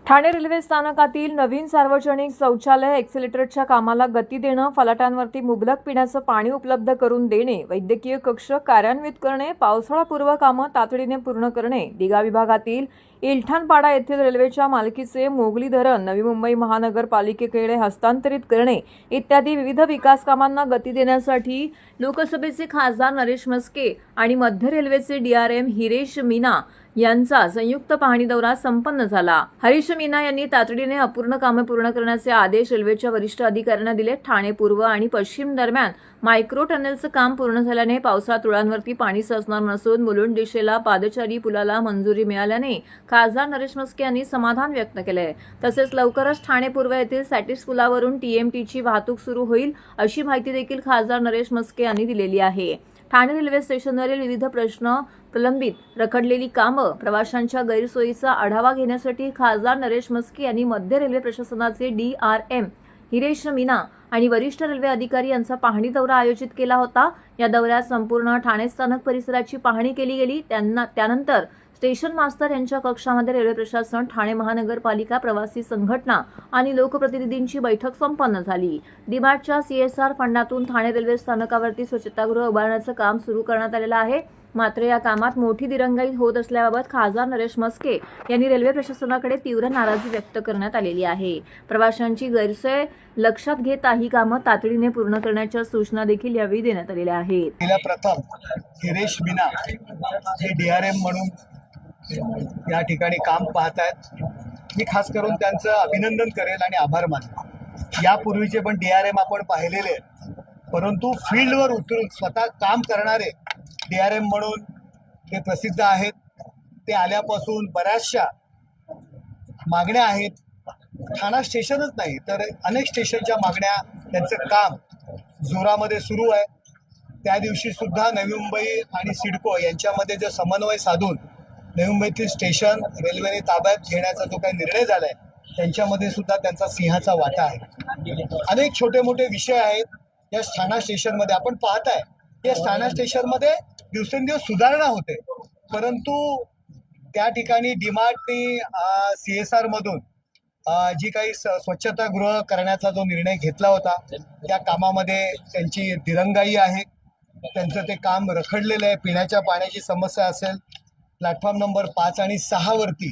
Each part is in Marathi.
ठाणे रेल्वे स्थानकातील नवीन सार्वजनिक शौचालय एक्सेलेटरच्या कामाला गती देणं, फलाटांवरती मुबलक पिण्याचं पाणी उपलब्ध करून देणे, वैद्यकीय कक्ष कार्यान्वित करणे, पावसाळापूर्व कामं तातडीने पूर्ण करणे, दिघा विभागातील इलठाणपाडा येथील रेल्वेच्या मालकीचे मोगली धरण नवी मुंबई महानगरपालिकेकडे हस्तांतरित करणे इत्यादी विविध विकास कामांना गती देण्यासाठी लोकसभेचे खासदार नरेश म्हस्के आणि मध्य रेल्वेचे डीआरएम हिरेश मीना यांचा संयुक्त पाहणी दौरा संपन्न झाला। हरीश मीना यांनी तातडीने अपूर्ण कामे पूर्ण करण्याचे आदेश रेल्वेच्या वरिष्ठ अधिकाऱ्यांना दिले। ठाणे पूर्व आणि पश्चिम दरम्यान मायक्रो टनेलचं काम पूर्ण झाल्याने पावसाळ्यात रुळांवरती पाणी साचणार नसून मुलुंड दिशेला पादचारी पुलाला मंजुरी मिळाल्याने खासदार नरेश म्हस्के यांनी समाधान व्यक्त केले। तसेच लवकरच ठाणे पूर्व येथील सॅटिस पुलावरून टीएमटीची वाहतूक सुरू होईल अशी माहिती देखील खासदार नरेश म्हस्के यांनी दिलेली आहे। ठाणे रेल्वे स्टेशनवरील विविध प्रश्न, प्रलंबित रखडलेली कामं, प्रवाशांच्या गैरसोयीचा आढावा घेण्यासाठी खासदार नरेश म्हस्के यांनी मध्य रेल्वे प्रशासनाचे डीआरएम हिरेश मीना आणि वरिष्ठ रेल्वे अधिकारी यांचा पाहणी दौरा आयोजित केला होता। या दौऱ्यात संपूर्ण ठाणे स्थानक परिसराची पाहणी केली गेली। त्यानंतर स्टेशन मास्तर यांच्या कक्षामध्ये रेल्वे प्रशासन, ठाणे महानगरपालिका, प्रवासी संघटना आणि लोकप्रतिनिधींची बैठक संपन्न झाली। डीमार्टच्या सीएसआर फंडातून ठाणे रेल्वे स्थानकावरती स्वच्छतागृह उभारण्याचं काम सुरू करण्यात आलेलं आहे। मात्र या कामात मोठी दिरंगाई होत असल्याबाबत खासदार नरेश म्हस्के यांनी रेल्वे प्रशासनाकडे तीव्र नाराजी व्यक्त करण्यात आलेली आहे। प्रवाशांची गैरसोय लक्षात घेता ही कामं तातडीने पूर्ण करण्याच्या सूचना देखील यावेळी देण्यात आलेल्या आहेत। प्रथम हिरेश मीना हे डीआरएम म्हणून या ठिकाणी काम पाहत आहेत। मी खास करून त्यांचं अभिनंदन करेल आणि आभार मानेल। यापूर्वीचे पण डीआरएम आपण पाहिलेले आहेत, परंतु फील्डवर उतरून स्वतः काम करणारे डीआरएम म्हणून ते प्रसिद्ध आहेत। ते आल्यापासून बऱ्याचशा मागण्या आहेत। ठाणा स्टेशनच नाही तर अनेक स्टेशनच्या मागण्या, त्यांचं काम जोरामध्ये सुरू आहे। त्या दिवशी सुद्धा नवी मुंबई आणि सिडको यांच्यामध्ये जो समन्वय साधून नवी मुंबईतील स्टेशन रेल्वेने ताब्यात घेण्याचा जो काही निर्णय झालाय त्यांच्यामध्ये सुद्धा त्यांचा सिंहाचा वाटा आहे। अनेक छोटे मोठे विषय आहेत या ठाणा स्टेशनमध्ये। आपण पाहताय या ठाणा स्टेशनमध्ये दिवसेंदिवस सुधारणा होते, परंतु त्या ठिकाणी डीमार्टनी सीएसआर मधून जी काही स्वच्छतागृह करण्याचा जो निर्णय घेतला होता त्या कामामध्ये त्यांची दिरंगाई आहे। त्यांचं ते काम रखडलेलं आहे। पिण्याच्या पाण्याची समस्या असेल, प्लॅटफॉर्म नंबर 5 आणि 6 वरती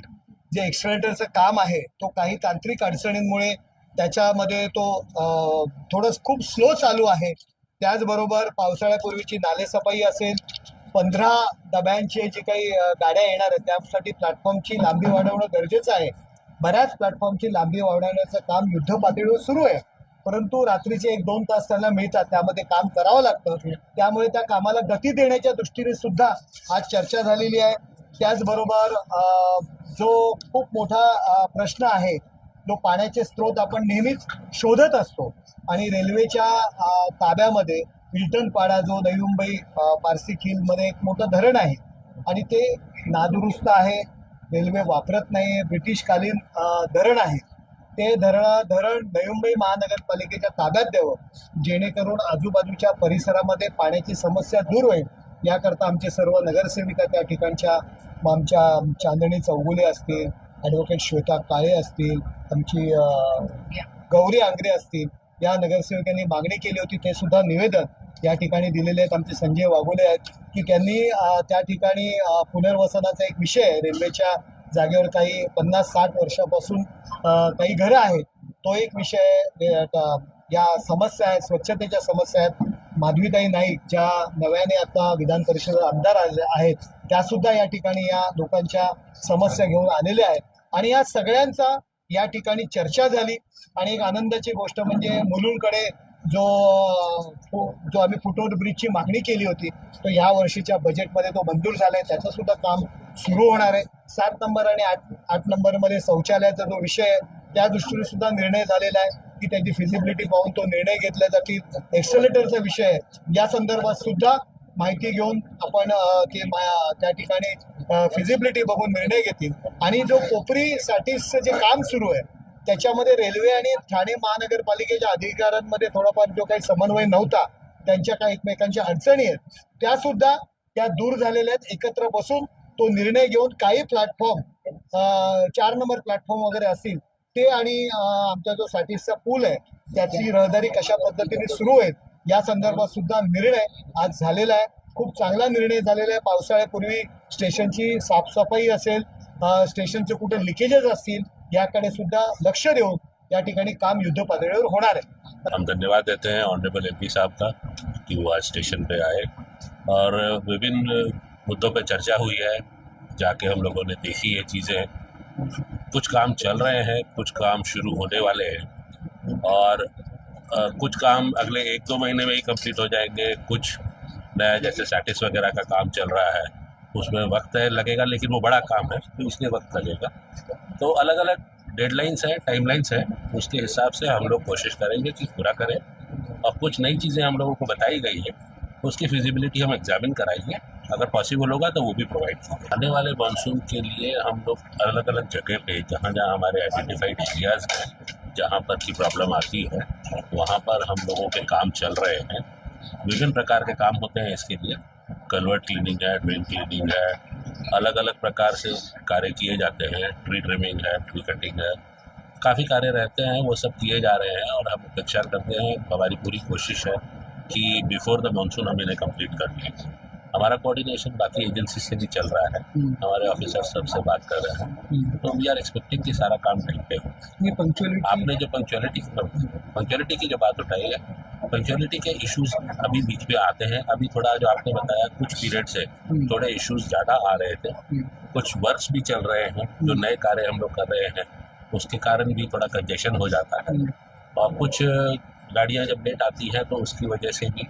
जे एक्सलेटरचं काम आहे तो काही तांत्रिक अडचणींमुळे त्याच्यामध्ये तो थोडं खूप स्लो चालू आहे। त्याचबरोबर पावसाळ्यापूर्वीची नालेसफाई असेल, 15 डब्यांचे जे काही गाड्या येणार आहेत त्यासाठी प्लॅटफॉर्मची लांबी वाढवणं गरजेचं आहे। बऱ्याच प्लॅटफॉर्मची लांबी वाढवण्याचं काम युद्धपातळीवर सुरू आहे, परंतु रात्रीचे 1-2 तास त्यांना मिळतात, त्यामध्ये काम करावं लागतं। त्यामुळे त्या कामाला गती देण्याच्या दृष्टीने सुद्धा आज चर्चा झालेली आहे। त्याचबरोबर जो खूप मोठा प्रश्न आहे, जो पाण्याचे स्रोत आपण नेहमीच शोधत असतो आणि रेल्वेच्या ताब्यामध्ये इलठाणपाडा जो नवी मुंबई पारसी खिलमध्ये एक मोठं धरण आहे आणि ते नादुरुस्त आहे, रेल्वे वापरत नाही, ब्रिटिशकालीन धरण आहे। ते धरण नवी मुंबई महानगरपालिकेच्या ताब्यात द्यावं, जेणेकरून आजूबाजूच्या परिसरामध्ये पाण्याची समस्या दूर होईल। याकरता आमचे सर्व नगरसेविका त्या ठिकाणच्या, आमच्या चांदणी चौगुले असतील, ॲडव्होकेट श्वेता काळे असतील, आमची गौरी आंग्रे असतील, या नगरसेवकांनी मागणी केली होती। ते सुद्धा निवेदन या ठिकाणी दिलेले आहेत। आमचे संजय वाघोले आहेत की त्यांनी त्या ठिकाणी पुनर्वसनाचा एक विषय आहे, रेल्वेच्या जागेवर काही 50-60 वर्षापासून काही घरं आहेत, तो एक विषय। या समस्या आहेत, स्वच्छतेच्या समस्या आहेत। माधवीताई नाईक ज्या नव्याने आता विधान परिषद आमदार आहेत त्या सुद्धा या ठिकाणी या लोकांच्या समस्या घेऊन आलेल्या आहेत आणि या सगळ्यांचा या ठिकाणी चर्चा झाली। आणि एक आनंदाची गोष्ट म्हणजे मुलुंडकडे जो आम्ही फुटओव्हर ब्रिजची मागणी केली होती तो या वर्षीच्या बजेटमध्ये तो मंजूर झालाय, त्याचं सुद्धा काम सुरू होणार आहे। 7 नंबर आणि 8 नंबरमध्ये शौचालयाचा जो विषय आहे त्या दृष्टीने सुद्धा निर्णय झालेला आहे की त्याची फिजिबिलिटी पाहून तो निर्णय घेतला जाईल। एक्सेलेटरचा विषय आहे, या संदर्भात सुद्धा माहिती घेऊन आपण त्या ठिकाणी फिजिबिलिटी बघून निर्णय घेतील। आणि जो कोपरी सॅटिसचं जे काम सुरू आहे त्याच्यामध्ये रेल्वे आणि ठाणे महानगरपालिकेच्या अधिकाऱ्यांमध्ये थोडाफार जो काही समन्वय नव्हता, त्यांच्या काही एकमेकांच्या अडचणी आहेत त्या सुद्धा त्या दूर झालेल्या आहेत। एकत्र बसून तो निर्णय घेऊन काही प्लॅटफॉर्म 4 नंबर प्लॅटफॉर्म वगैरे असतील ते आणि आमचा जो सॅटिसचा पूल आहे त्याची रहदारी कशा पद्धतीने सुरू आहेत या संदर्भात सुद्धा निर्णय आज झालेला आहे. खूप चांगला निर्णय झालेला आहे. पावसाळ्यापूर्वी स्टेशनची साफसफाई असेल, स्टेशनचे कुठे लिकेजेस असतील याकडे सुद्धा लक्ष देऊन या ठिकाणी काम युद्ध पातळीवर होणार आहे. हम धन्यवाद देते हैं ऑनरेबल एमपी साहब का कि वो आज स्टेशन पे आए और विभिन्न मुद्दों पे चर्चा हुई है. जाके हम लोगों ने देखी ये चीज़ें. कुछ काम चल रहे हैं, कुछ काम शुरू होने वाले हैं और कुछ काम अगले 1-2 महीने में ही कंप्लीट हो जाएंगे. कुछ नया जैसे सैटिस वगैरह का काम चल रहा है उसमें वक्त लगेगा, लेकिन वो बड़ा काम है तो इसलिए वक्त लगेगा. तो अलग अलग डेडलाइंस है, टाइमलाइंस है, उसके हिसाब से हम लोग कोशिश करेंगे कि पूरा करें. और कुछ नई चीज़ें हम लोगों को बताई गई है, उसकी फिजिबिलिटी हम एग्जामिन कराएंगे. अगर पॉसिबल होगा तो वो भी प्रोवाइड करेंगे. आने वाले मानसून के लिए हम लोग अलग अलग जगह पे जहाँ जहाँ हमारे आइडेंटिफाइड एरियाज हैं जहाँ पर की प्रॉब्लम आती है वहाँ पर हम लोगों के काम चल रहे हैं. विभिन्न प्रकार के काम होते हैं इसके लिए. कल्वर्ट क्लीनिंग है, ड्रेन क्लीनिंग है, अलग अलग प्रकार से कार्य किए जाते हैं. ट्री ट्रिमिंग है, ट्री कटिंग है, काफ़ी कार्य रहते हैं, वो सब किए जा रहे हैं और हम अपेक्षा करते हैं. हमारी पूरी कोशिश है कि बिफोर द मानसून हम इन्हें कंप्लीट कर लें. हमारा कोऑर्डिनेशन बाकी एजेंसी से भी चल रहा है. हमारे ऑफिसर सबसे बात कर रहे हैं तो वी आर एक्सपेक्टिंग कि सारा काम टाइम पे हो. ये पंक्चुअलिटी आपने जो पंक्चुअलिटी की जो बात उठाई है, पंक्चुअलिटी के इश्यूज अभी बीच में आते हैं. अभी थोड़ा जो आपने बताया कुछ पीरियड से थोड़े इश्यूज ज़्यादा आ रहे थे. कुछ वर्क्स भी चल रहे हैं, जो नए कार्य हम लोग कर रहे हैं उसके कारण भी थोड़ा कंजेशन हो जाता है. और कुछ गाड़ियाँ जब लेट आती हैं तो उसकी वजह से भी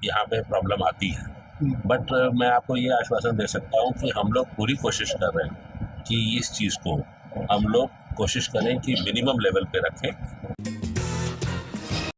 यहाँ पे प्रॉब्लम आती है. बट मैं आपको ये आश्वासन दे सकता हूँ कि हम लोग पूरी कोशिश कर रहे हैं कि इस चीज़ को हम लोग कोशिश करें कि मिनिमम लेवल पे रखें.